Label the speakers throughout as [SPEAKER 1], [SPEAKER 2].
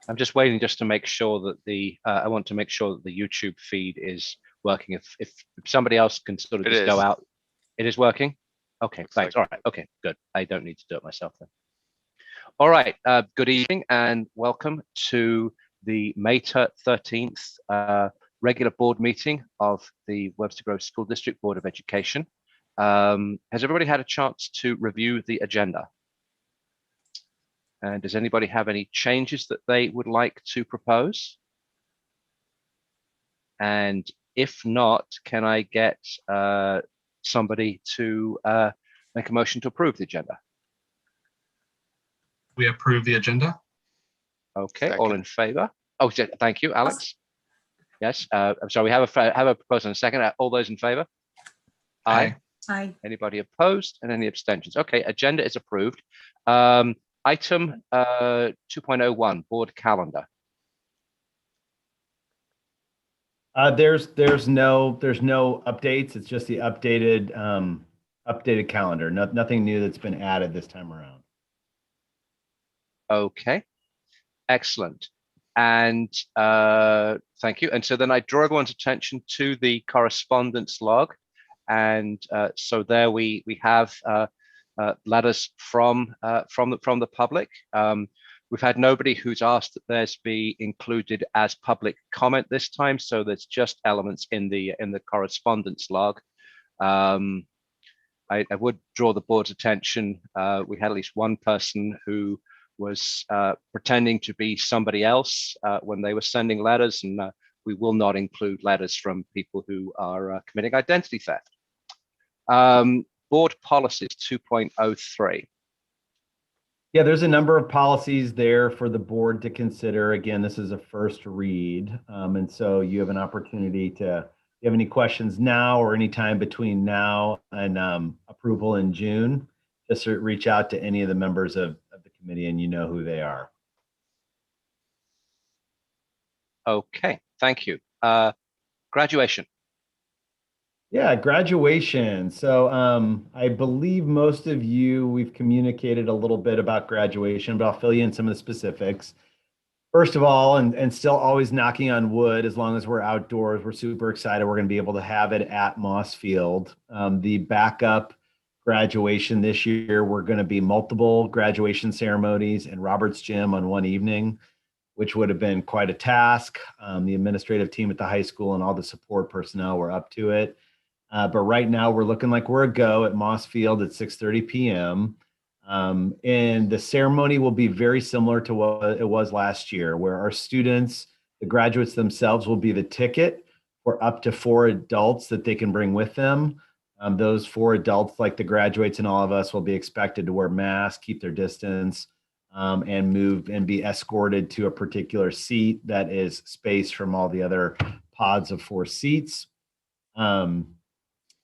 [SPEAKER 1] I'm just waiting just to make sure that I want to make sure that the YouTube feed is working. If somebody else can sort of
[SPEAKER 2] It
[SPEAKER 1] just go
[SPEAKER 2] is.
[SPEAKER 1] out, it is working. Okay,
[SPEAKER 2] Looks
[SPEAKER 1] thanks.
[SPEAKER 2] like
[SPEAKER 1] All right. Okay, good. I don't need to do it myself then. All right. Good evening and welcome to the May 13th regular board meeting of the Webster Grove School District Board of Education. Has everybody had a chance to review the agenda? And does anybody have any changes that they would like to propose? And if not, can I get somebody to make a motion to approve the agenda?
[SPEAKER 3] We approve the agenda.
[SPEAKER 1] Okay,
[SPEAKER 2] Second.
[SPEAKER 1] all in favor? Oh, thank you, Alex. Yes, I'm sorry, we have a proposal and a second. All those in favor? Aye.
[SPEAKER 4] Aye.
[SPEAKER 1] Anybody opposed and any abstentions? Okay, agenda is approved. Item 2.01, board calendar.
[SPEAKER 5] There's no updates. It's just the updated calendar. Nothing new that's been added this time around.
[SPEAKER 1] Okay, excellent. And thank you. And so then I draw everyone's attention to the correspondence log. And so there we have letters from the public. We've had nobody who's asked that theirs be included as public comment this time, so there's just elements in the correspondence log. I would draw the board's attention. We had at least one person who was pretending to be somebody else when they were sending letters, and we will not include letters from people who are committing identity theft. Board policies 2.03.
[SPEAKER 5] Yeah, there's a number of policies there for the board to consider. Again, this is a first read. And so you have an opportunity to, if you have any questions now or any time between now and approval in June, just reach out to any of the members of the committee and you know who they are.
[SPEAKER 1] Okay, thank you. Graduation.
[SPEAKER 5] Yeah, graduation. So I believe most of you, we've communicated a little bit about graduation, but I'll fill you in some of the specifics. First of all, and still always knocking on wood, as long as we're outdoors, we're super excited. We're going to be able to have it at Moss Field. The backup graduation this year, we're going to be multiple graduation ceremonies in Roberts Gym on one evening, which would have been quite a task. The administrative team at the high school and all the support personnel were up to it. But right now we're looking like we're a go at Moss Field at 6:30 p.m. And the ceremony will be very similar to what it was last year, where our students, the graduates themselves, will be the ticket for up to 4 adults that they can bring with them. Those 4 adults, like the graduates and all of us, will be expected to wear masks, keep their distance, and move and be escorted to a particular seat that is spaced from all the other pods of 4 seats.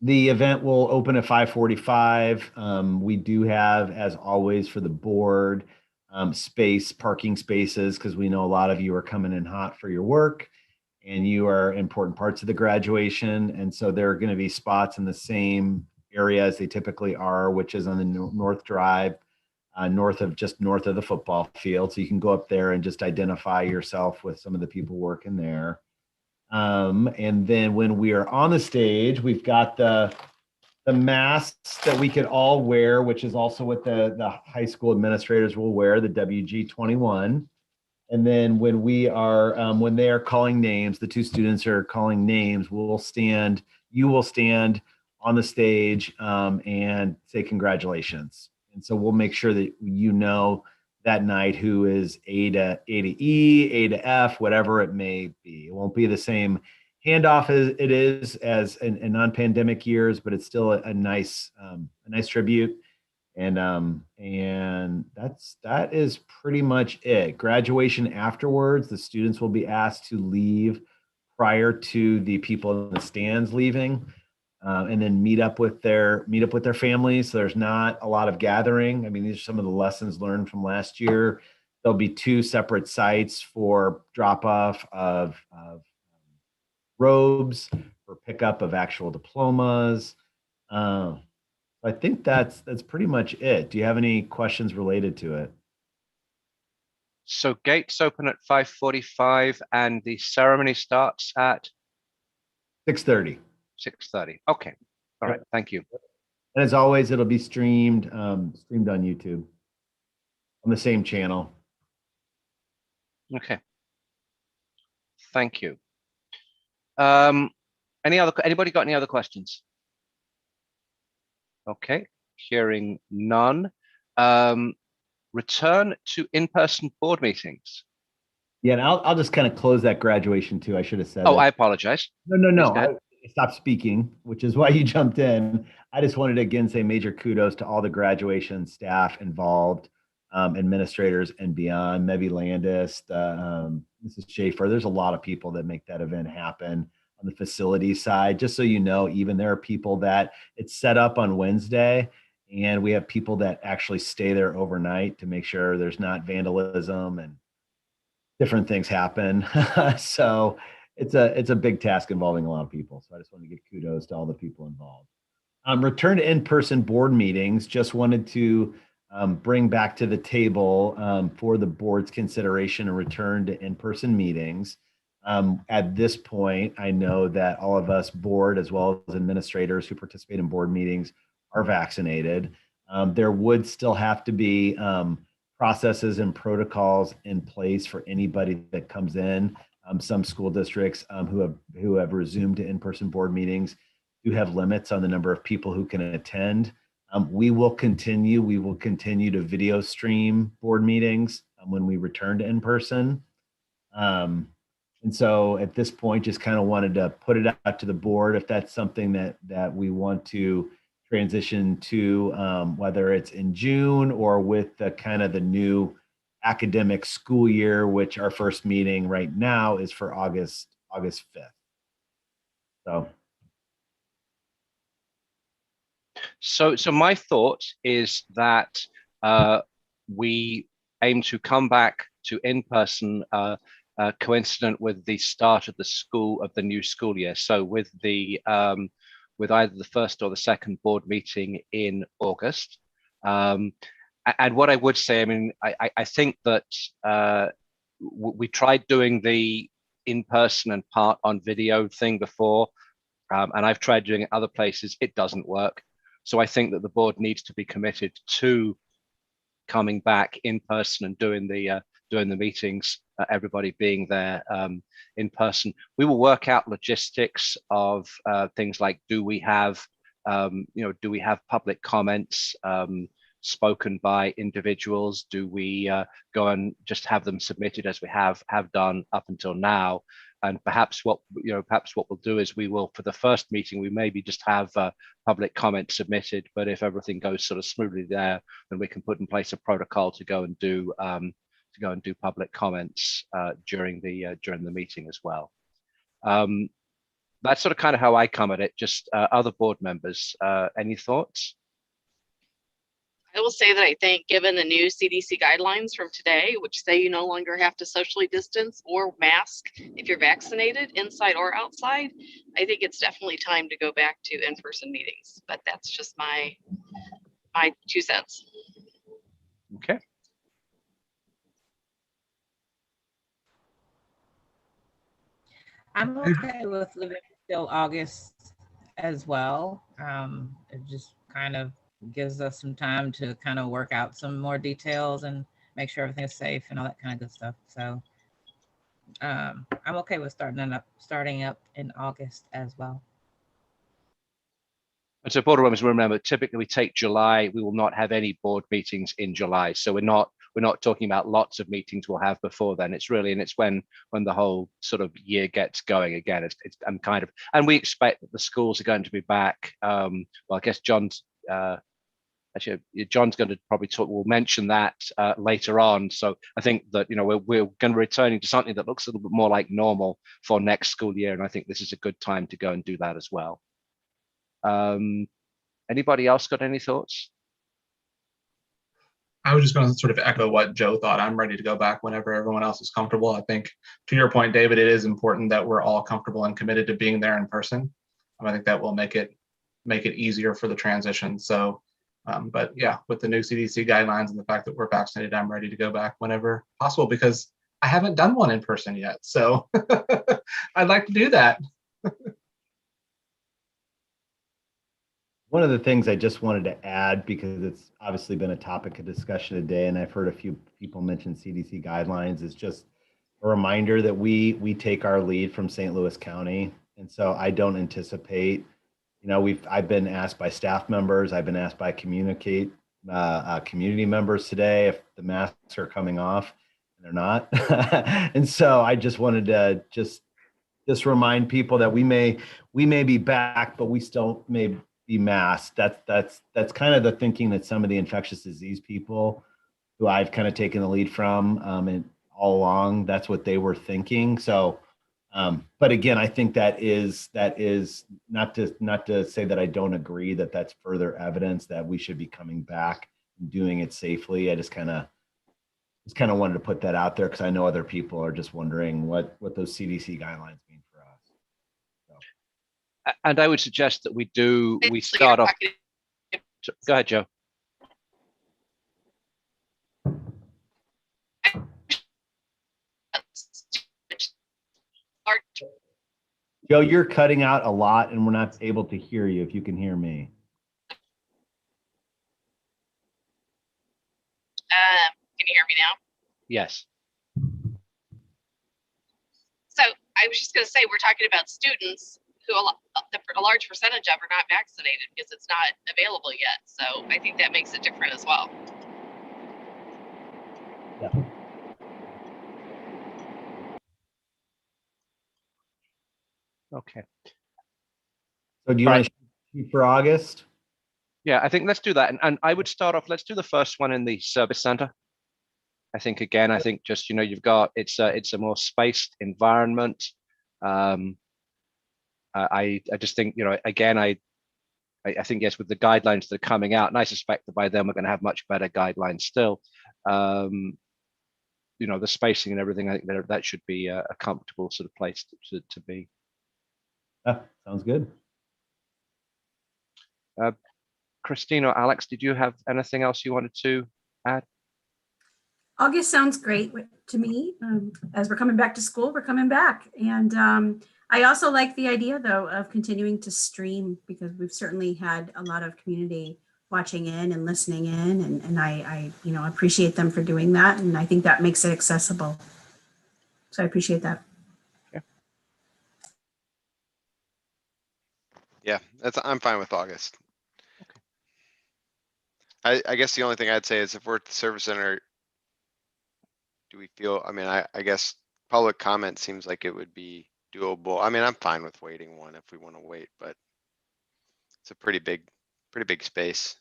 [SPEAKER 5] The event will open at 5:45. We do have, as always, for the board, parking spaces, because we know a lot of you are coming in hot for your work and you are important parts of the graduation. And so there are going to be spots in the same area as they typically are, which is on the North Drive, north of the football field. So you can go up there and just identify yourself with some of the people working there. And then when we are on the stage, we've got the masks that we could all wear, which is also what the high school administrators will wear, the WG21. And then when we are, when they are calling names, the 2 students are calling names, you will stand on the stage and say congratulations. And so we'll make sure that you know that night who is A to E, A to F, whatever it may be. It won't be the same handoff as it is as in non-pandemic years, but it's still a nice tribute. And that is pretty much it. Graduation afterwards, the students will be asked to leave prior to the people in the stands leaving. And then meet up with their families. So there's not a lot of gathering. I mean, these are some of the lessons learned from last year. There'll be 2 separate sites for drop off of robes, for pickup of actual diplomas. I think that's pretty much it. Do you have any questions related to it?
[SPEAKER 1] So gates open at 5:45 and the ceremony starts at
[SPEAKER 5] 6:30.
[SPEAKER 1] 6:30. Okay. All right. Thank you.
[SPEAKER 5] And as always, it'll be streamed on YouTube on the same channel.
[SPEAKER 1] Okay. Thank you. Anybody got any other questions? Okay. Hearing none. Return to in-person board meetings.
[SPEAKER 5] Yeah, and I'll just kind of close that graduation too. I should have said
[SPEAKER 1] Oh,
[SPEAKER 5] it.
[SPEAKER 1] I apologize.
[SPEAKER 5] No. I stopped speaking, which is why you jumped in. I just wanted to again say major kudos to all the graduation staff involved, administrators and beyond. Mevy Landis, Mrs. Schaefer. There's a lot of people that make that event happen on the facility side. Just so you know, even there are people that it's set up on Wednesday, and we have people that actually stay there overnight to make sure there's not vandalism and different things happen. So it's a big task involving a lot of people. So I just want to give kudos to all the people involved. Return to in-person board meetings. Just wanted to bring back to the table for the board's consideration and return to in-person meetings. At this point, I know that all of us board as well as administrators who participate in board meetings are vaccinated. There would still have to be processes and protocols in place for anybody that comes in. Some school districts who have resumed to in-person board meetings do have limits on the number of people who can attend. We will continue to video stream board meetings when we return to in-person. And so at this point, just kind of wanted to put it out to the board if that's something that we want to transition to, whether it's in June or with the kind of the new academic school year, which our first meeting right now is for August 5th.
[SPEAKER 1] So my thought is that we aim to come back to in-person coincident with the start of the new school year. So with either the first or the second board meeting in August. And what I would say, I mean, I think that we tried doing the in-person and part on video thing before, and I've tried doing it other places. It doesn't work. So I think that the board needs to be committed to coming back in person and doing the meetings, everybody being there in person. We will work out logistics of things like do we have public comments spoken by individuals? Do we go and just have them submitted as we have done up until now? And perhaps what we'll do is we will, for the first meeting, we maybe just have public comment submitted. But if everything goes sort of smoothly there, then we can put in place a protocol to go and do public comments during the meeting as well. That's sort of kind of how I come at it. Just other board members, any thoughts?
[SPEAKER 2] I will say that I think given the new CDC guidelines from today, which say you no longer have to socially distance or mask if you're vaccinated inside or outside, I think it's definitely time to go back to in-person meetings. But that's just my 2 cents.
[SPEAKER 1] Okay.
[SPEAKER 3] I'm okay with living till August as well. It just kind of gives us some time to kind of work out some more details and make sure everything is safe and all that kind of good stuff. So I'm okay with starting up in August as well.
[SPEAKER 1] And so board members, remember, typically we take July. We will not have any board meetings in July. So we're not talking about lots of meetings we'll have before then. It's when the whole sort of year gets going again. And we expect that the schools are going to be back. Well, I guess John's going to probably we'll mention that later on. So I think that we're going to be returning to something that looks a little bit more like normal for next school year, and I think this is a good time to go and do that as well. Anybody else got any thoughts?
[SPEAKER 4] I was just going to sort of echo what Joe thought. I'm ready to go back whenever everyone else is comfortable. I think to your point, David, it is important that we're all comfortable and committed to being there in person. I think that will make it easier for the transition. So But yeah, with the new CDC guidelines and the fact that we're vaccinated, I'm ready to go back whenever possible because I haven't done one in person yet. So I'd like to do that.
[SPEAKER 5] One of the things I just wanted to add, because it's obviously been a topic of discussion today, and I've heard a few people mention CDC guidelines, is just a reminder that we take our lead from St. Louis County. And so I don't anticipate, I've been asked by staff members, I've been asked by community members today if the masks are coming off, and they're not. And so I just wanted to just remind people that we may be back, but we still may be masked. That's kind of the thinking that some of the infectious disease people who I've kind of taken the lead from, and all along, that's what they were thinking. So, but again, I think that is not to say that I don't agree that that's further evidence that we should be coming back and doing it safely. I just kind of wanted to put that out there because I know other people are just wondering what those CDC guidelines mean for us. So.
[SPEAKER 1] And I would suggest that we start off. Go ahead, Joe.
[SPEAKER 5] Joe, you're cutting out a lot and we're not able to hear you if you can hear me.
[SPEAKER 2] Can you hear me now?
[SPEAKER 1] Yes.
[SPEAKER 2] So I was just going to say, we're talking about students who a large percentage of are not vaccinated because it's not available yet. So I think that makes it different as well.
[SPEAKER 5] Yeah.
[SPEAKER 1] Okay.
[SPEAKER 5] So do you want to shoot for August?
[SPEAKER 1] Yeah, I think let's do that. And I would start off, let's do the first one in the service center. I think just, you've got, it's a more spaced environment. I just think, again, I think, yes, with the guidelines that are coming out, and I suspect that by then we're going to have much better guidelines still. The spacing and everything, I think that should be a comfortable sort of place to be.
[SPEAKER 5] Yeah, sounds good.
[SPEAKER 1] Christine or Alex, did you have anything else you wanted to add?
[SPEAKER 6] August sounds great to me. As we're coming back to school, we're coming back. And I also like the idea, though, of continuing to stream, because we've certainly had a lot of community watching in and listening in. And I appreciate them for doing that. And I think that makes it accessible. So I appreciate that.
[SPEAKER 7] Yeah, I'm fine with August. Okay. I guess the only thing I'd say is if we're at the service center, do we feel, I guess public comment seems like it would be doable. I'm fine with waiting one if we want to wait, but it's a pretty big space.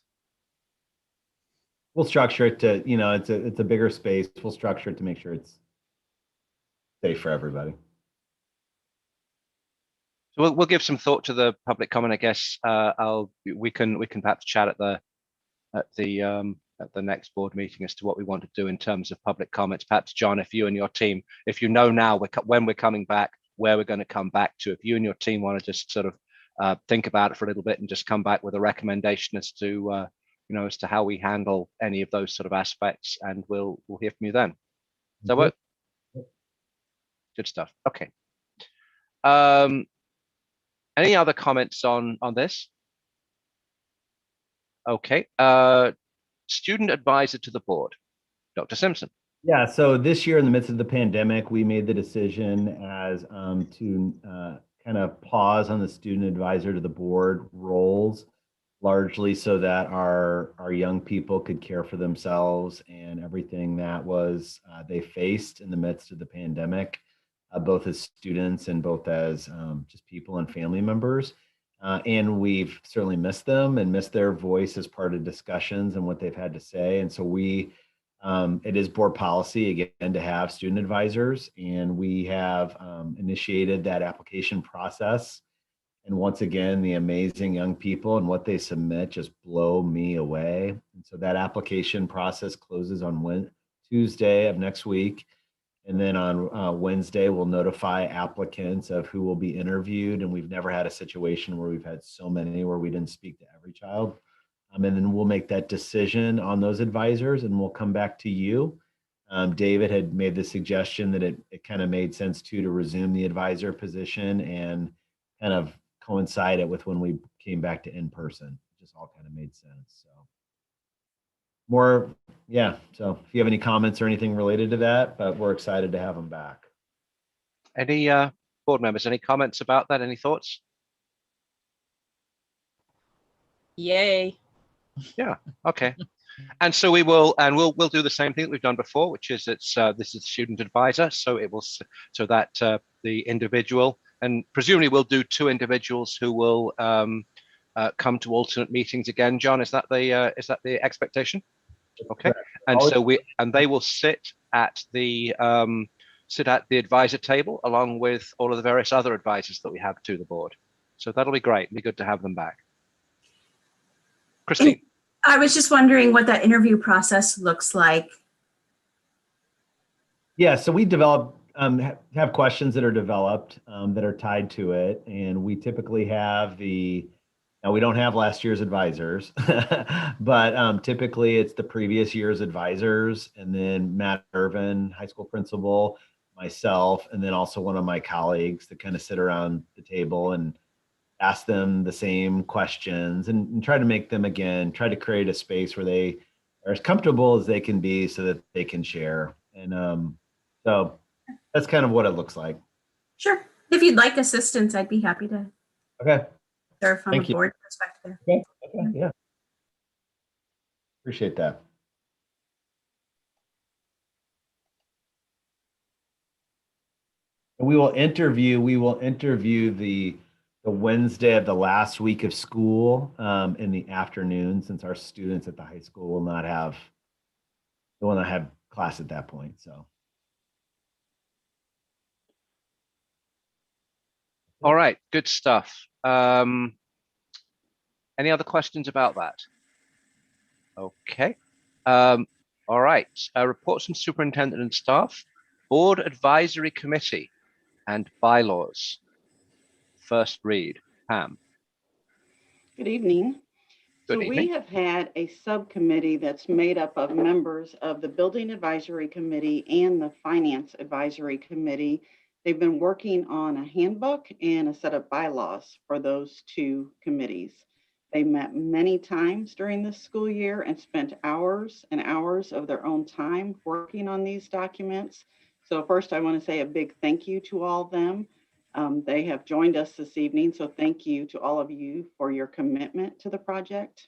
[SPEAKER 5] We'll structure it to, it's a bigger space. We'll structure it to make sure it's safe for everybody.
[SPEAKER 1] So we'll give some thought to the public comment, I guess. We can perhaps chat at the next board meeting as to what we want to do in terms of public comments. Perhaps, John, if you and your team, if you know now when we're coming back, where we're going to come back to, if you and your team want to just sort of think about it for a little bit and just come back with a recommendation as to as to how we handle any of those sort of aspects, and we'll hear from you then. Does that work? Good stuff. Okay. Any other comments on this? Okay. Student advisor to the board, Dr. Simpson.
[SPEAKER 5] Yeah, so this year in the midst of the pandemic, we made the decision as to kind of pause on the student advisor to the board roles, largely so that our young people could care for themselves and everything that was they faced in the midst of the pandemic, both as students and both as just people and family members. And we've certainly missed them and missed their voice as part of discussions and what they've had to say. And so it is board policy, again, to have student advisors. And we have initiated that application process. And once again, the amazing young people and what they submit just blow me away. And so that application process closes on Tuesday of next week. And then on Wednesday, we'll notify applicants of who will be interviewed. And we've never had a situation where we've had so many where we didn't speak to every child. And then we'll make that decision on those advisors and we'll come back to you. David had made the suggestion that it kind of made sense too to resume the advisor position and kind of coincide it with when we came back to in person. It just all kind of made sense. So more, yeah. So if you have any comments or anything related to that, but we're excited to have them back.
[SPEAKER 1] Any board members, any comments about that? Any thoughts?
[SPEAKER 3] Yay.
[SPEAKER 1] Yeah. Okay. And so we'll do the same thing that we've done before, which is this is student advisor. So it will so that the individual, and presumably we'll do 2 individuals who will come to alternate meetings again. John, is that the expectation? Okay. And so they will sit at the advisor table along with all of the various other advisors that we have to the board. So that'll be great. It'll be good to have them back. Christine.
[SPEAKER 6] I was just wondering what that interview process looks like.
[SPEAKER 5] Yeah, so we develop, have questions that are developed that are tied to it. And we typically have now we don't have last year's advisors, but typically it's the previous year's advisors and then Matt Irvin, high school principal, myself, and then also one of my colleagues that kind of sit around the table and ask them the same questions and try to make them try to create a space where they are as comfortable as they can be so that they can share. And so that's kind of what it looks like.
[SPEAKER 6] Sure. If you'd like assistance, I'd be happy to serve from a board perspective.
[SPEAKER 5] Okay. Yeah. Appreciate that. And we will interview the Wednesday of the last week of school in the afternoon, since our students at the high school will not have class at that point. So.
[SPEAKER 1] All right, good stuff. Any other questions about that? Okay. All right. Reports from superintendent and staff, board advisory committee, and bylaws. First read, Pam.
[SPEAKER 8] Good evening.
[SPEAKER 1] Good
[SPEAKER 8] evening.
[SPEAKER 1] We
[SPEAKER 8] have had a subcommittee that's made up of members of the Building Advisory Committee and the Finance Advisory Committee. They've been working on a handbook and a set of bylaws for those 2 committees. They met many times during this school year and spent hours and hours of their own time working on these documents. So first, I want to say a big thank you to all of them. They have joined us this evening, so thank you to all of you for your commitment to the project.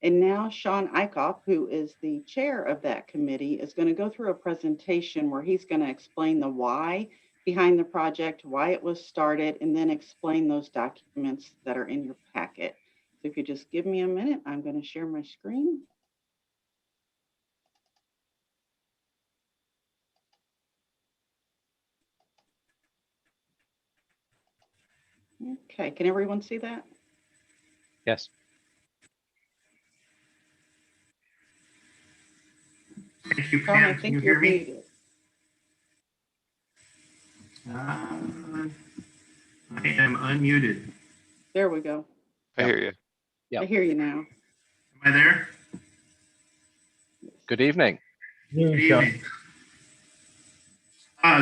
[SPEAKER 8] And now Sean Eichhoff, who is the chair of that committee, is going to go through a presentation where he's going to explain the why behind the project, why it was started, and then explain those documents that are in your packet. So if you just give me a minute, I'm going to share my screen. Okay, can everyone see that?
[SPEAKER 1] Yes.
[SPEAKER 9] Thank you,
[SPEAKER 8] Sean,
[SPEAKER 9] Pam.
[SPEAKER 8] I
[SPEAKER 9] Can
[SPEAKER 8] think
[SPEAKER 9] you
[SPEAKER 8] you're
[SPEAKER 9] hear me?
[SPEAKER 8] muted.
[SPEAKER 9] I am unmuted.
[SPEAKER 8] There we go.
[SPEAKER 7] I hear you.
[SPEAKER 1] Yep.
[SPEAKER 8] I hear you now.
[SPEAKER 9] Am I there?
[SPEAKER 1] Good evening.
[SPEAKER 9] Good evening.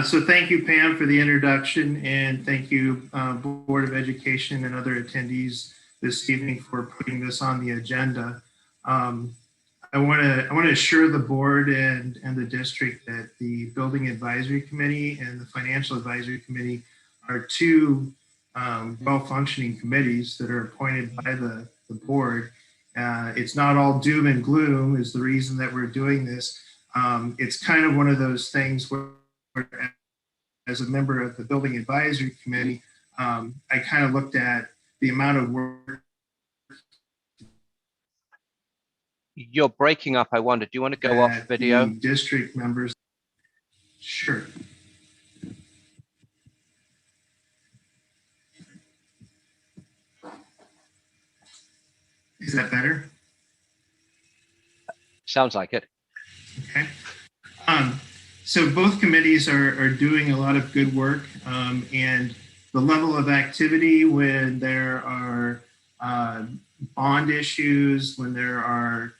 [SPEAKER 9] So thank you, Pam, for the introduction, and thank you, Board of Education and other attendees this evening for putting this on the agenda. I want to assure the board and the district that the Building Advisory Committee and the Financial Advisory Committee are 2 well-functioning committees that are appointed by the board. It's not all doom and gloom is the reason that we're doing this. It's kind of one of those things where, as a member of the Building Advisory Committee, I kind of looked at the amount of work.
[SPEAKER 1] You're breaking up. I wonder, do you want to go off video?
[SPEAKER 9] District members. Sure. Is that better?
[SPEAKER 1] Sounds like it.
[SPEAKER 9] Okay. So both committees are doing a lot of good work, and the level of activity when there are bond issues, when there are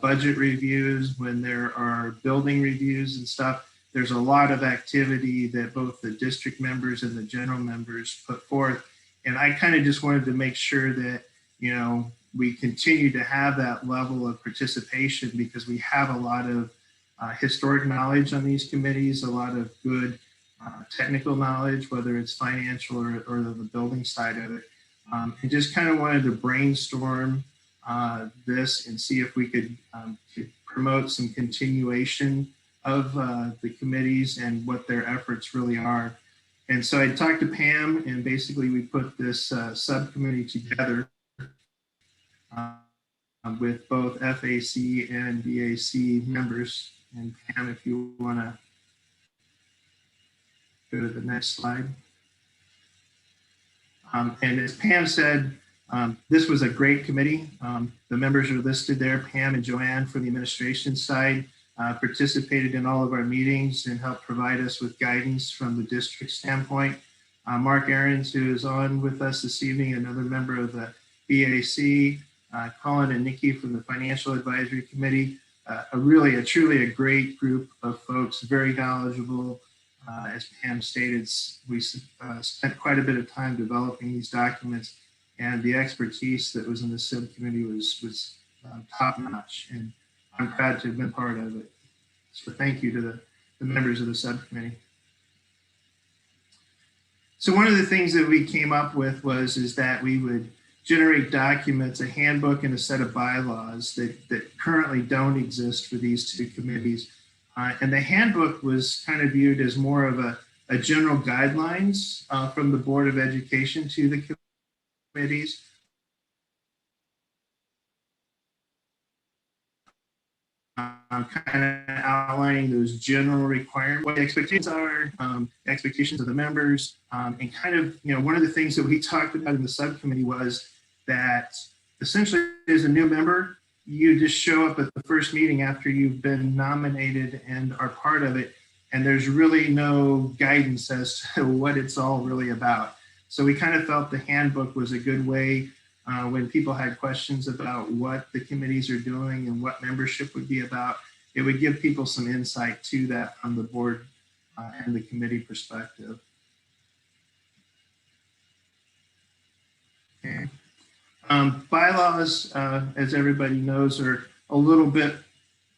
[SPEAKER 9] budget reviews, when there are building reviews and stuff, there's a lot of activity that both the district members and the general members put forth. And I kind of just wanted to make sure that, you know, we continue to have that level of participation, because we have a lot of historic knowledge on these committees, a lot of good technical knowledge, whether it's financial or the building side of it. And just kind of wanted to brainstorm this and see if we could promote some continuation of the committees and what their efforts really are. And so I talked to Pam, and basically we put this subcommittee together with both FAC and BAC members. And Pam, if you want to go to the next slide. And as Pam said, this was a great committee. The members are listed there. Pam and Joanne from the administration side participated in all of our meetings and helped provide us with guidance from the district standpoint. Mark Ahrens, who is on with us this evening, another member of the BAC, Colin and Nikki from the Financial Advisory Committee, truly a great group of folks, very knowledgeable. As Pam stated, we spent quite a bit of time developing these documents, and the expertise that was in the subcommittee was top notch, and I'm proud to have been part of it. So thank you to the members of the subcommittee. So one of the things that we came up with is that we would generate documents, a handbook and a set of bylaws that currently don't exist for these two committees. And the handbook was kind of viewed as more of a general guidelines from the Board of Education to the committees. Kind of outlining those general requirements, what the expectations are, expectations of the members, and kind of, you know, one of the things that we talked about in the subcommittee was that essentially as a new member, you just show up at the first meeting after you've been nominated and are part of it, and there's really no guidance as to what it's all really about. So we kind of felt the handbook was a good way when people had questions about what the committees are doing and what membership would be about, it would give people some insight to that from the board and the committee perspective. Okay. Bylaws, as everybody knows, are a little bit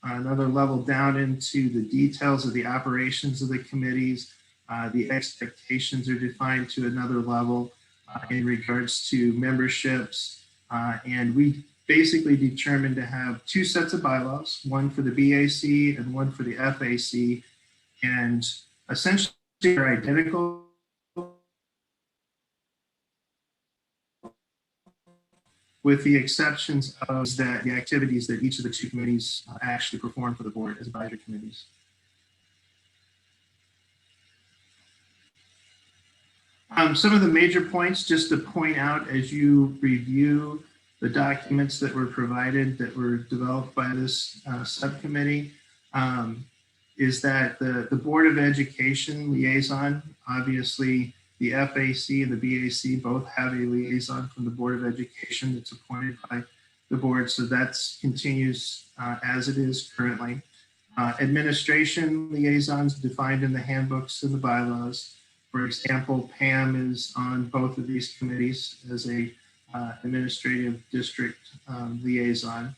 [SPEAKER 9] another level down into the details of the operations of the committees. The expectations are defined to another level in regards to memberships. And we basically determined to have two sets of bylaws, one for the BAC and one for the FAC. And essentially they're identical, with the exceptions of that the activities that each of the two committees actually perform for the board as advisory committees. Some of the major points just to point out as you review the documents that were provided that were developed by this subcommittee is that the Board of Education liaison, obviously the FAC and the BAC both have a liaison from the Board of Education that's appointed by the board. So that continues as it is currently. Administration liaisons defined in the handbooks and the bylaws. For example, Pam is on both of these committees as a administrative district liaison.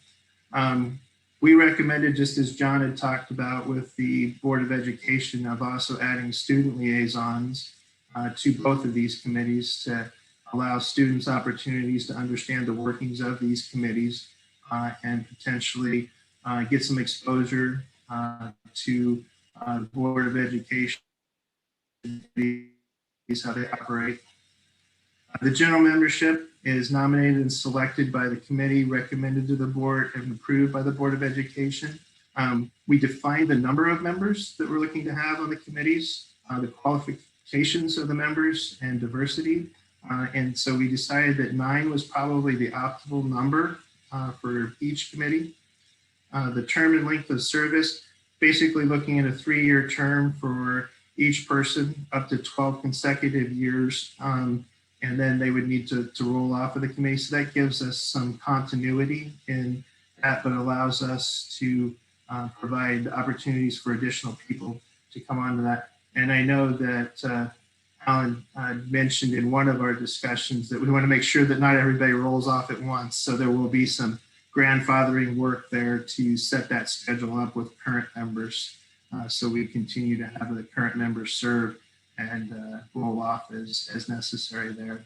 [SPEAKER 9] We recommended, just as John had talked about with the Board of Education, of also adding student liaisons to both of these committees to allow students opportunities to understand the workings of these committees and potentially get some exposure to the Board of Education, how they operate. The general membership is nominated and selected by the committee, recommended to the board, and approved by the Board of Education. We defined the number of members that we're looking to have on the committees, the qualifications of the members, and diversity. And so we decided that 9 was probably the optimal number for each committee. The term and length of service, basically looking at a 3-year term for each person, up to 12 consecutive years. and then they would need to roll off of the committee. So that gives us some continuity in that, but allows us to provide opportunities for additional people to come onto that. And I know that Alan mentioned in one of our discussions that we want to make sure that not everybody rolls off at once. So there will be some grandfathering work there to set that schedule up with current members. So we continue to have the current members serve and roll off as necessary there.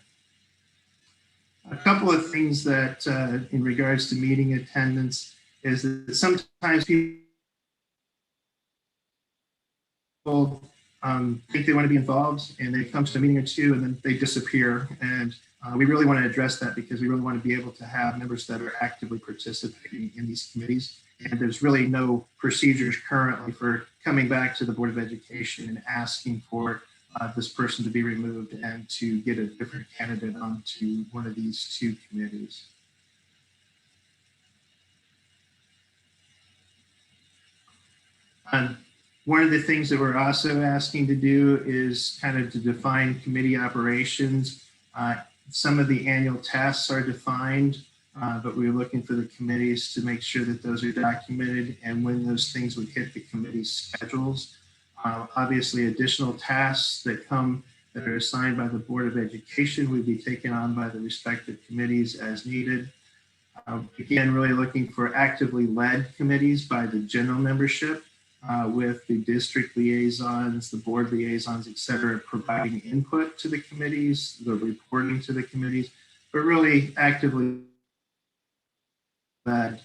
[SPEAKER 9] A couple of things that in regards to meeting attendance is that sometimes people think they want to be involved and they come to a meeting or two and then they disappear. And we really want to address that because we really want to be able to have members that are actively participating in these committees. And there's really no procedures currently for coming back to the Board of Education and asking for this person to be removed and to get a different candidate onto one of these two committees. One of the things that we're also asking to do is kind of to define committee operations. Some of the annual tasks are defined, but we're looking for the committees to make sure that those are documented and when those things would hit the committee schedules. Obviously, additional tasks that are assigned by the Board of Education would be taken on by the respective committees as needed. Again, really looking for actively led committees by the general membership with the district liaisons, the board liaisons, et cetera, providing input to the committees, the reporting to the committees, but really actively led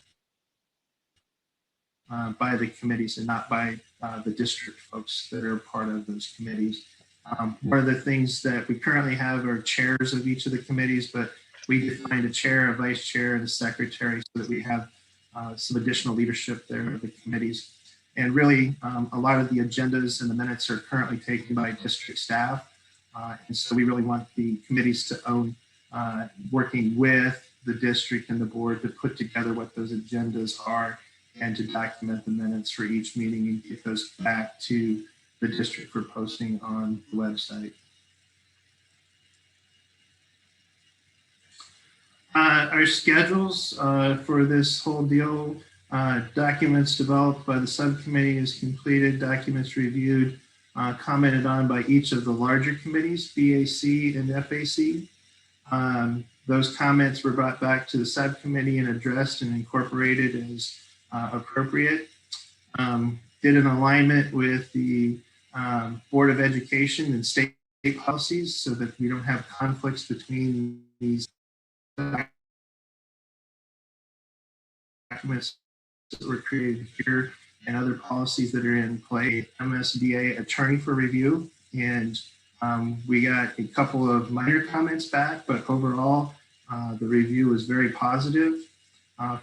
[SPEAKER 9] by the committees and not by the district folks that are part of those committees. One of the things that we currently have are chairs of each of the committees, but we defined a chair, a vice chair, and a secretary so that we have some additional leadership there of the committees. And really, a lot of the agendas and the minutes are currently taken by district staff. And so we really want the committees to own working with the district and the board to put together what those agendas are and to document the minutes for each meeting and get those back to the district for posting on the website. Our schedules for this whole deal, documents developed by the subcommittee is completed, documents reviewed, commented on by each of the larger committees, BAC and FAC. Those comments were brought back to the subcommittee and addressed and incorporated as appropriate. Did an alignment with the Board of Education and state policies so that we don't have conflicts between these documents that were created here and other policies that are in play. MSBA attorney for review, and we got a couple of minor comments back, but overall the review was very positive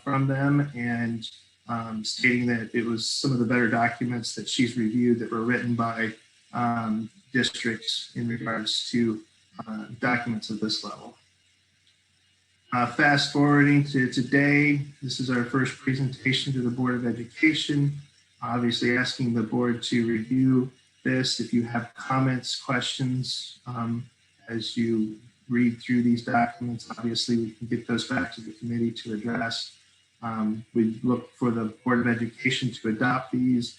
[SPEAKER 9] from them, and stating that it was some of the better documents that she's reviewed that were written by districts in regards to documents of this level. Fast forwarding to today, this is our first presentation to the Board of Education. Obviously asking the board to review this. If you have comments, questions, as you read through these documents, obviously we can get those back to the committee to address. We look for the Board of Education to adopt these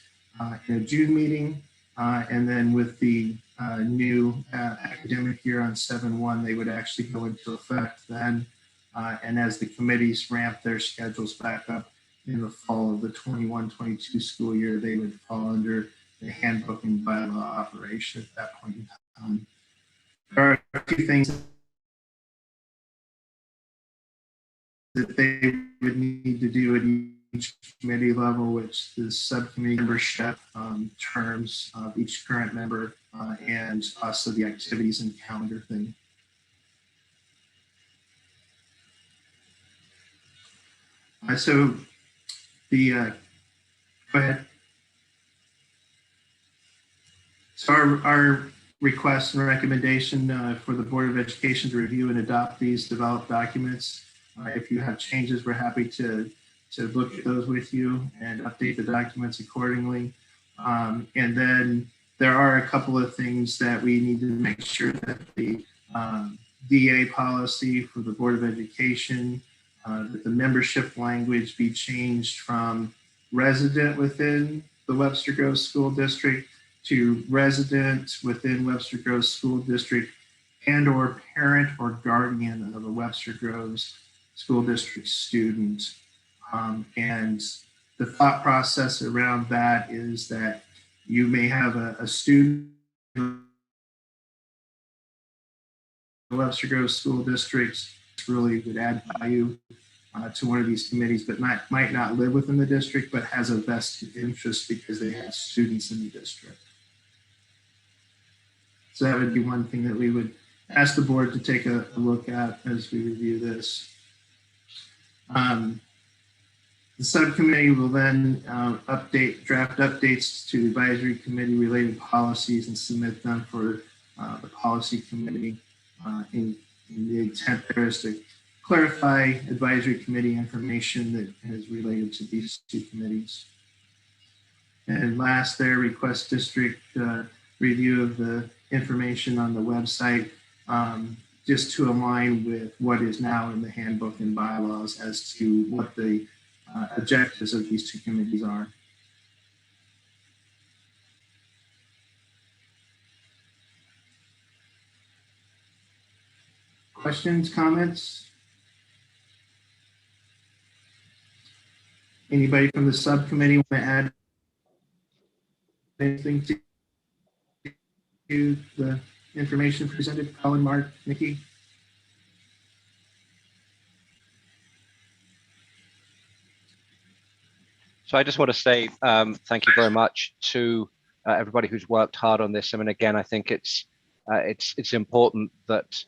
[SPEAKER 9] in a June meeting. And then with the new academic year on 7/1, they would actually go into effect then. And as the committees ramp their schedules back up in the fall of the 21-22 school year, they would fall under the handbook and bylaw operation at that point in time. There are a few things that they would need to do at each committee level, which the subcommittee membership, terms of each current member, and also the activities and calendar thing. So the, go ahead. So our request and recommendation for the Board of Education to review and adopt these developed documents. If you have changes, we're happy to look at those with you and update the documents accordingly. And then there are a couple of things that we need to make sure that the DA policy for the Board of Education, that the membership language be changed from resident within the Webster Groves School District to resident within Webster Groves School District and or parent or guardian of a Webster Groves School District student. And the thought process around that is that you may have a student in the Webster Groves School District really would add value to one of these committees, but might not live within the district, but has a vested interest because they have students in the district. So that would be one thing that we would ask the board to take a look at as we review this. The subcommittee will then draft updates to the advisory committee related policies and submit them for the policy committee. In the intent there is to clarify advisory committee information that is related to these two committees. And last there, request district review of the information on the website, just to align with what is now in the handbook and bylaws as to what the objectives of these two committees are. Questions, comments? Anybody from the subcommittee want to add anything to the information presented? Colin, Mark, Nikki?
[SPEAKER 1] So I just want to say thank you very much to everybody who's worked hard on this. I mean, again, I think it's important that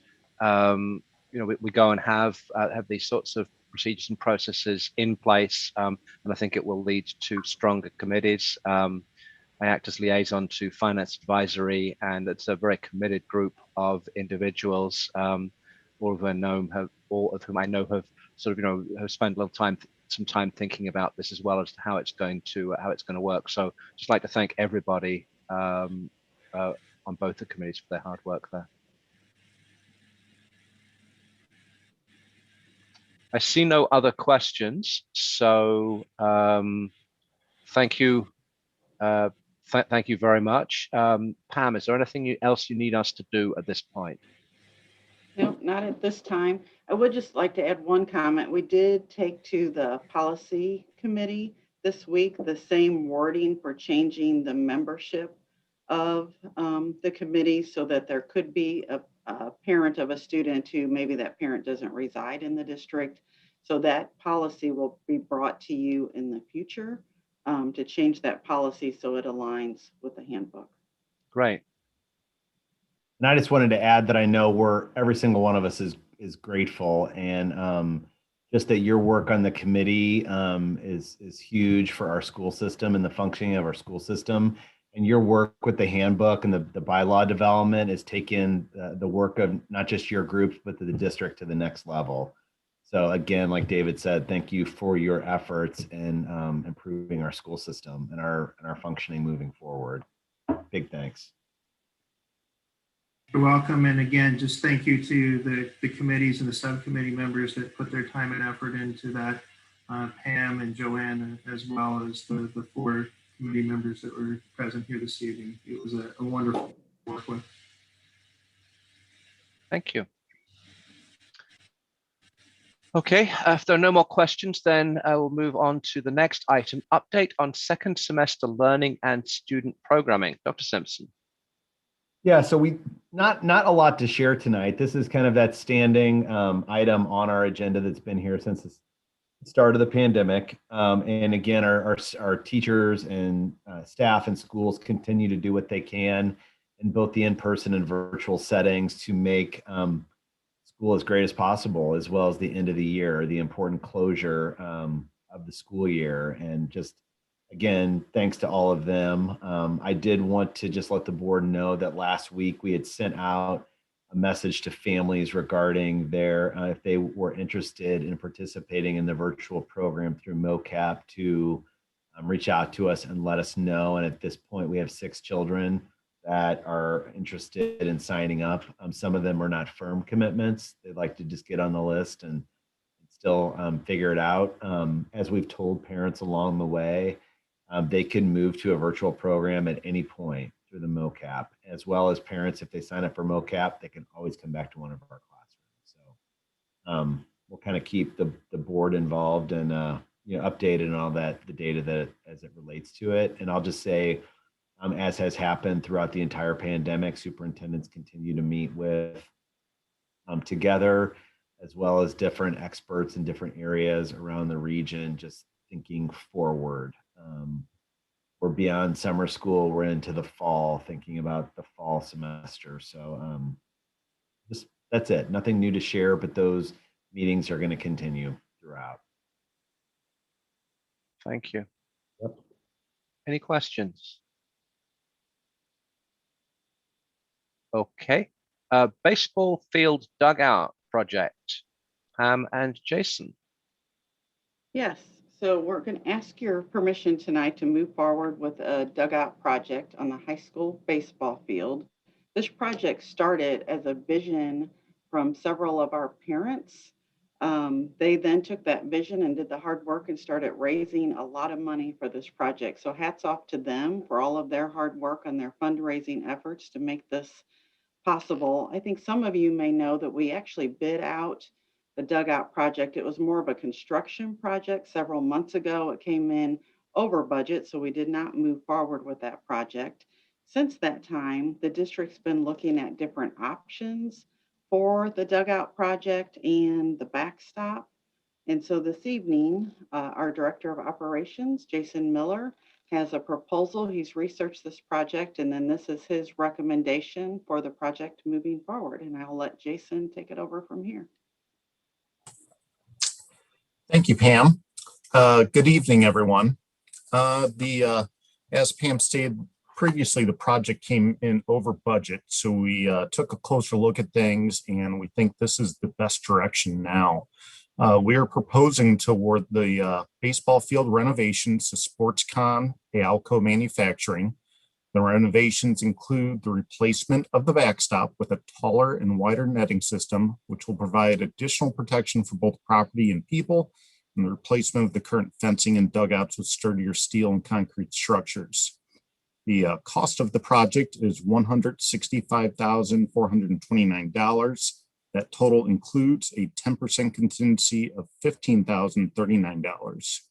[SPEAKER 1] we go and have these sorts of procedures and processes in place, and I think it will lead to stronger committees. I act as liaison to Finance Advisory, and it's a very committed group of individuals. All of whom I know have sort of have spent some time thinking about this as well as to how it's going to work. So just like to thank everybody on both the committees for their hard work there. I see no other questions, so thank you. Thank you very much. Pam, is there anything else you need us to do at this point?
[SPEAKER 8] No, not at this time. I would just like to add one comment. We did take to the policy committee this week the same wording for changing the membership of the committee so that there could be a parent of a student who maybe that parent doesn't reside in the district. So that policy will be brought to you in the future to change that policy so it aligns with the handbook.
[SPEAKER 1] Great.
[SPEAKER 5] And I just wanted to add that I know every single one of us is grateful, and just that your work on the committee is huge for our school system and the functioning of our school system. And your work with the handbook and the bylaw development is taking the work of not just your groups, but the district to the next level. So again, like David said, thank you for your efforts in improving our school system and our functioning moving forward. Big thanks.
[SPEAKER 9] You're welcome. And again, just thank you to the committees and the subcommittee members that put their time and effort into that. Pam and Joanne, as well as the 4 committee members that were present here this evening. It was a wonderful work with.
[SPEAKER 1] Thank you. Okay, if there are no more questions, then I will move on to the next item, update on second semester learning and student programming. Dr. Simpson.
[SPEAKER 5] Yeah, so we not a lot to share tonight. This is kind of that standing item on our agenda that's been here since the start of the pandemic. And again, our teachers and staff and schools continue to do what they can in both the in-person and virtual settings to make school as great as possible, as well as the end of the year, the important closure of the school year. And just, again, thanks to all of them. I did want to just let the board know that last week we had sent out a message to families regarding if they were interested in participating in the virtual program through MOCAP to reach out to us and let us know. And at this point, we have 6 children that are interested in signing up. Some of them are not firm commitments. They'd like to just get on the list and still figure it out. As we've told parents along the way, they can move to a virtual program at any point through the MOCAP, as well as parents, if they sign up for MOCAP, they can always come back to one of our classrooms. So we'll kind of keep the board involved and updated and all that, the data that as it relates to it. And I'll just say, as has happened throughout the entire pandemic, superintendents continue to meet with together, as well as different experts in different areas around the region, just thinking forward. We're beyond summer school, we're into the fall, thinking about the fall semester. So just that's it. Nothing new to share, but those meetings are going to continue throughout.
[SPEAKER 1] Thank you.
[SPEAKER 5] Yep.
[SPEAKER 1] Any questions? Okay. Baseball field dugout project, Pam and Jason.
[SPEAKER 8] Yes, so we're going to ask your permission tonight to move forward with a dugout project on the high school baseball field. This project started as a vision from several of our parents. They then took that vision and did the hard work and started raising a lot of money for this project. So hats off to them for all of their hard work and their fundraising efforts to make this possible. I think some of you may know that we actually bid out the dugout project. It was more of a construction project several months ago. It came in over budget, so we did not move forward with that project. Since that time, the district's been looking at different options for the dugout project and the backstop. And so this evening, our Director of Operations, Jason Miller, has a proposal. He's researched this project, and then this is his recommendation for the project moving forward. And I'll let Jason take it over from here.
[SPEAKER 10] Thank you, Pam. Good evening, everyone. As Pam stated previously, the project came in over budget, so we took a closer look at things, and we think this is the best direction now. We are proposing to award the baseball field renovations to SportsCon Alco Manufacturing. The renovations include the replacement of the backstop with a taller and wider netting system, which will provide additional protection for both property and people, and the replacement of the current fencing and dugouts with sturdier steel and concrete structures. The cost of the project is $165,429. That total includes a 10% contingency of $15,039.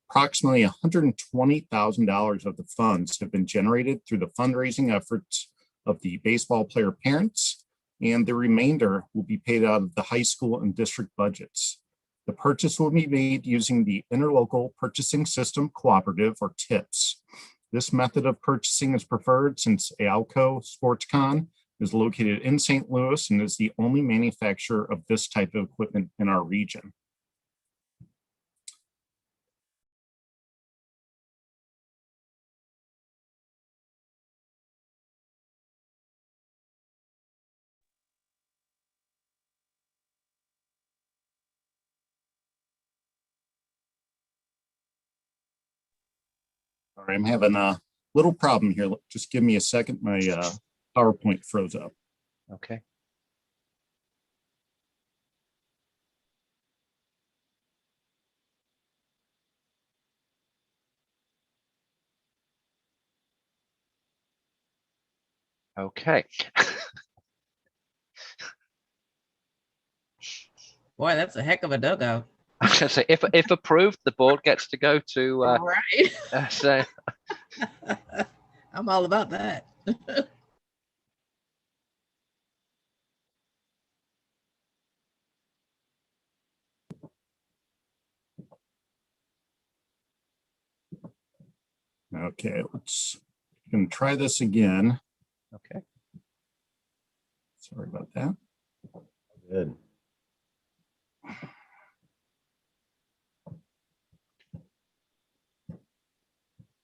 [SPEAKER 10] Approximately $120,000 of the funds have been generated through the fundraising efforts of the baseball player parents, and the remainder will be paid out of the high school and district budgets. The purchase will be made using the Interlocal Purchasing System Cooperative, or TIPS. This method of purchasing is preferred since Alco SportsCon is located in St. Louis and is the only manufacturer of this type of equipment in our region. All right, I'm having a little problem here. Just give me a second. My PowerPoint froze up.
[SPEAKER 1] Okay. Okay.
[SPEAKER 3] Boy, that's a heck of a dugout.
[SPEAKER 1] I was going to say, if approved, the board gets to go to.
[SPEAKER 3] Right.
[SPEAKER 1] So.
[SPEAKER 3] I'm all about that.
[SPEAKER 10] Okay, gonna try this again.
[SPEAKER 1] Okay.
[SPEAKER 10] Sorry about that.
[SPEAKER 5] Good.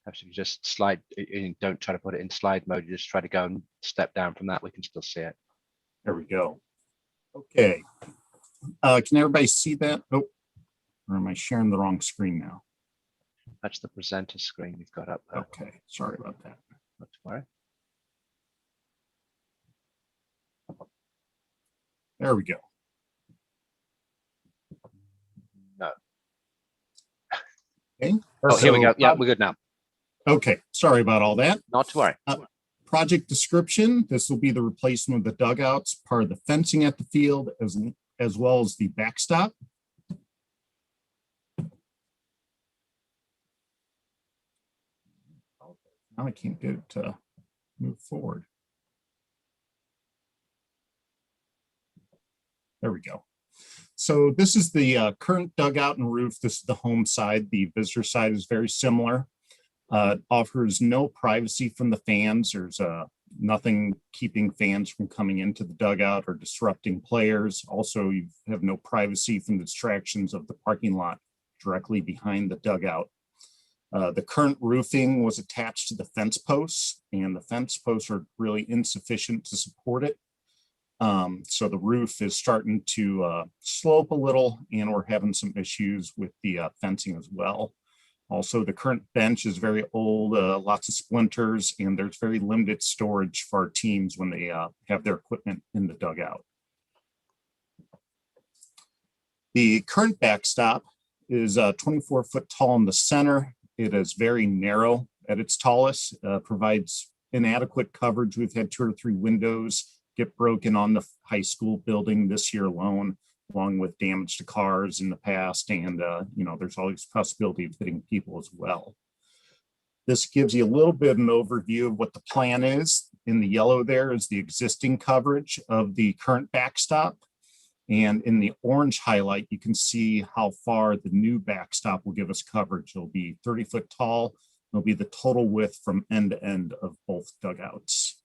[SPEAKER 1] Perhaps if you just slide, you don't try to put it in slide mode, you just try to go and step down from that, we can still see it.
[SPEAKER 10] There we go. Okay. Can everybody see that? Oh, or am I sharing the wrong screen now?
[SPEAKER 1] That's the presenter screen you've got up there.
[SPEAKER 10] Okay, sorry about that.
[SPEAKER 1] Not to worry.
[SPEAKER 10] There we go.
[SPEAKER 1] No.
[SPEAKER 10] Okay.
[SPEAKER 1] Oh, here we
[SPEAKER 10] So
[SPEAKER 1] go. Yeah, we're good now.
[SPEAKER 10] Okay, sorry about all that.
[SPEAKER 1] Not to worry.
[SPEAKER 10] Project description, this will be the replacement of the dugouts, part of the fencing at the field, as well as the backstop. Now I can't get it to move forward. There we go. So this is the current dugout and roof. This is the home side. The visitor side is very similar. Offers no privacy from the fans. There's nothing keeping fans from coming into the dugout or disrupting players. Also, you have no privacy from the distractions of the parking lot directly behind the dugout. The current roofing was attached to the fence posts, and the fence posts are really insufficient to support it. So the roof is starting to slope a little, and we're having some issues with the fencing as well. Also, the current bench is very old, lots of splinters, and there's very limited storage for our teams when they have their equipment in the dugout. The current backstop is 24 foot tall in the center. It is very narrow at its tallest, provides inadequate coverage. We've had 2 or 3 windows get broken on the high school building this year alone, along with damage to cars in the past. And, you know, there's always possibility of hitting people as well. This gives you a little bit of an overview of what the plan is. In the yellow there is the existing coverage of the current backstop. And in the orange highlight, you can see how far the new backstop will give us coverage. It'll be 30 foot tall. It'll be the total width from end to end of both dugouts.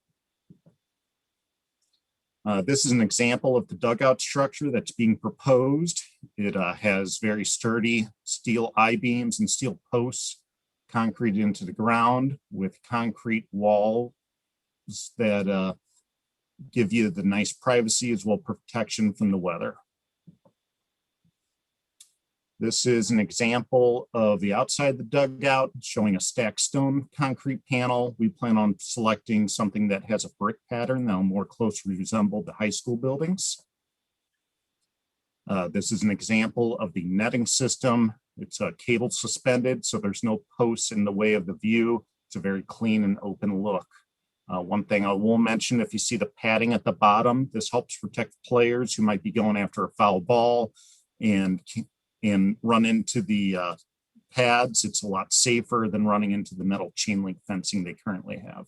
[SPEAKER 10] This is an example of the dugout structure that's being proposed. It has very sturdy steel I-beams and steel posts concreted into the ground with concrete walls that give you the nice privacy as well protection from the weather. This is an example of the outside of the dugout showing a stacked stone concrete panel. We plan on selecting something that has a brick pattern that will more closely resemble the high school buildings. This is an example of the netting system. It's a cable suspended, so there's no posts in the way of the view. It's a very clean and open look. One thing I will mention, if you see the padding at the bottom, this helps protect players who might be going after a foul ball and run into the pads. It's a lot safer than running into the metal chain link fencing they currently have.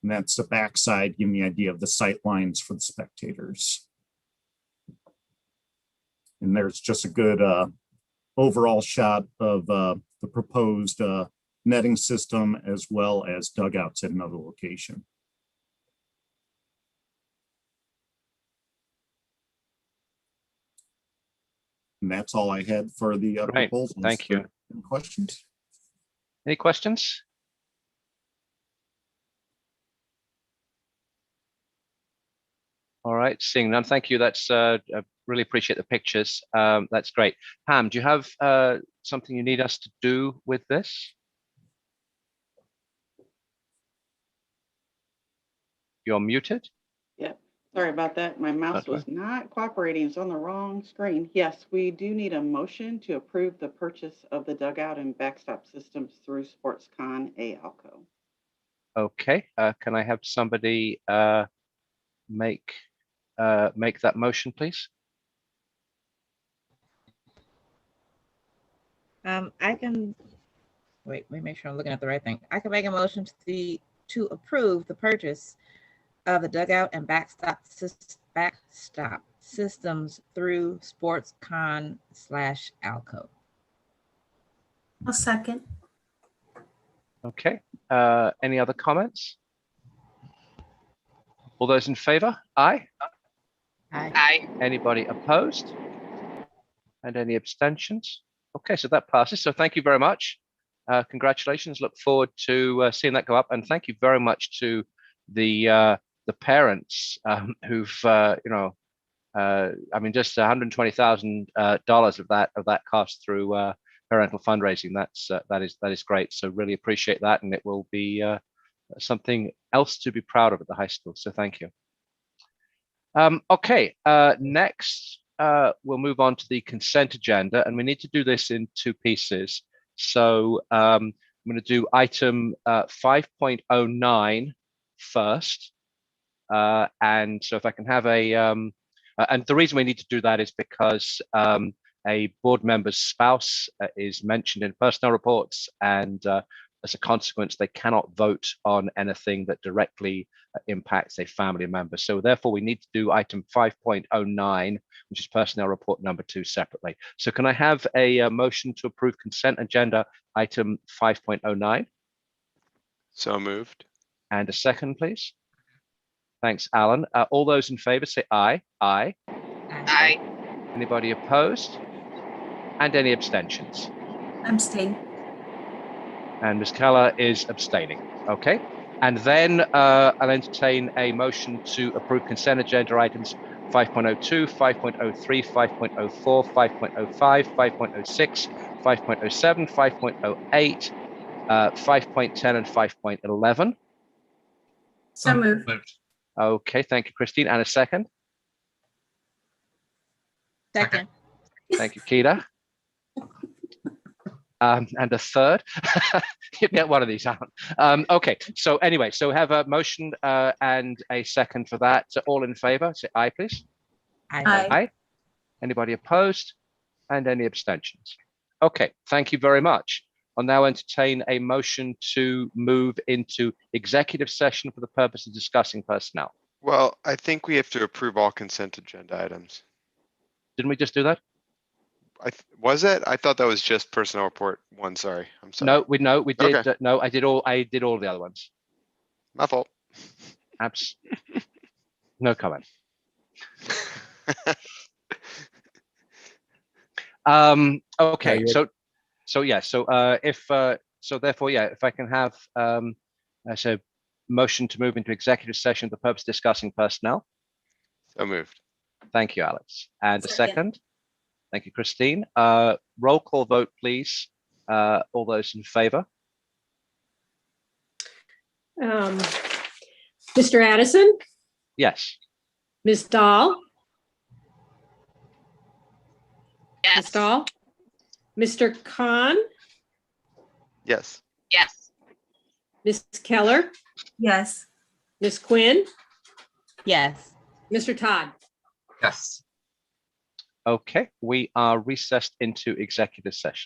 [SPEAKER 10] And that's the backside, giving the idea of the sight lines for the spectators. And there's just a good overall shot of the proposed netting system as well as dugouts at another location. And that's all I had for the proposals.
[SPEAKER 1] Thank you.
[SPEAKER 10] Any questions?
[SPEAKER 1] Any questions? All right, seeing none. Thank you. That's I really appreciate the pictures. That's great. Pam, do you have something you need us to do with this? You're muted.
[SPEAKER 8] Yep. Sorry about that. My mouse
[SPEAKER 1] That's
[SPEAKER 8] was not cooperating. It's on the wrong screen. Yes, we do need a motion to approve the purchase of the dugout and backstop systems through SportsCon ALCO.
[SPEAKER 1] Okay. Can I have somebody make that motion, please?
[SPEAKER 3] I can wait. Let me make sure I'm looking at the right thing. I can make a motion to approve the purchase of the dugout and backstop systems through SportsCon/ALCO.
[SPEAKER 6] I'll second.
[SPEAKER 1] Okay. Any other comments? All those in favor? Aye.
[SPEAKER 2] Aye.
[SPEAKER 1] Anybody opposed? And any abstentions? Okay, so that passes. So thank you very much. Congratulations. Look forward to seeing that go up. And thank you very much to the parents who've I mean, just $120,000 of that cost through parental fundraising. That is great. So really appreciate that, and it will be something else to be proud of at the high school. So thank you. Okay, next we'll move on to the consent agenda, and we need to do this in two pieces. So I'm going to do item 5.09 first. And so if I can have and the reason we need to do that is because a board member's spouse is mentioned in personnel reports, and as a consequence, they cannot vote on anything that directly impacts a family member. So therefore, we need to do item 5.09, which is personnel report number 2 separately. So can I have a motion to approve consent agenda item 5.09?
[SPEAKER 7] So moved.
[SPEAKER 1] And a second, please. Thanks, Alan. All those in favor say aye. Aye.
[SPEAKER 2] Aye.
[SPEAKER 1] Anybody opposed? And any abstentions?
[SPEAKER 6] Abstain.
[SPEAKER 1] And Ms. Keller is abstaining. Okay. And then I'll entertain a motion to approve consent agenda items 5.02, 5.03, 5.04, 5.05, 5.06, 5.07, 5.08, 5.10, and 5.11.
[SPEAKER 6] So moved.
[SPEAKER 1] Okay, thank you, Christine. And a second?
[SPEAKER 3] Second.
[SPEAKER 1] Thank you, Keita. And a third? You get one of these out. Okay, so anyway, so have a motion and a second for that. So all in favor, say aye, please.
[SPEAKER 6] Aye.
[SPEAKER 1] Aye. Anybody opposed? And any abstentions? Okay, thank you very much. I'll now entertain a motion to move into executive session for the purpose of discussing personnel.
[SPEAKER 7] Well, I think we have to approve all consent agenda items.
[SPEAKER 1] Didn't we just do that?
[SPEAKER 7] Was it? I thought that was just personnel report 1. Sorry. I'm sorry.
[SPEAKER 1] No, we did.
[SPEAKER 7] Okay.
[SPEAKER 1] No, I did all the other ones.
[SPEAKER 7] My fault.
[SPEAKER 1] No comment. Okay, so therefore, if I can have as a motion to move into executive session for the purpose of discussing personnel.
[SPEAKER 7] So moved.
[SPEAKER 1] Thank you, Alex. And a
[SPEAKER 6] Second.
[SPEAKER 1] second. Thank you, Christine. Roll call vote, please. All those in favor?
[SPEAKER 11] Mr. Addison,
[SPEAKER 1] Yes.
[SPEAKER 11] Ms. Dahl, Ms.
[SPEAKER 2] Yes.
[SPEAKER 11] Dahl, Mr. Khan,
[SPEAKER 7] Yes.
[SPEAKER 2] Yes.
[SPEAKER 11] Ms. Keller,
[SPEAKER 6] Yes.
[SPEAKER 11] Ms. Quinn,
[SPEAKER 3] Yes.
[SPEAKER 11] Mr. Todd.
[SPEAKER 4] Yes.
[SPEAKER 1] Okay, we are recessed into executive session.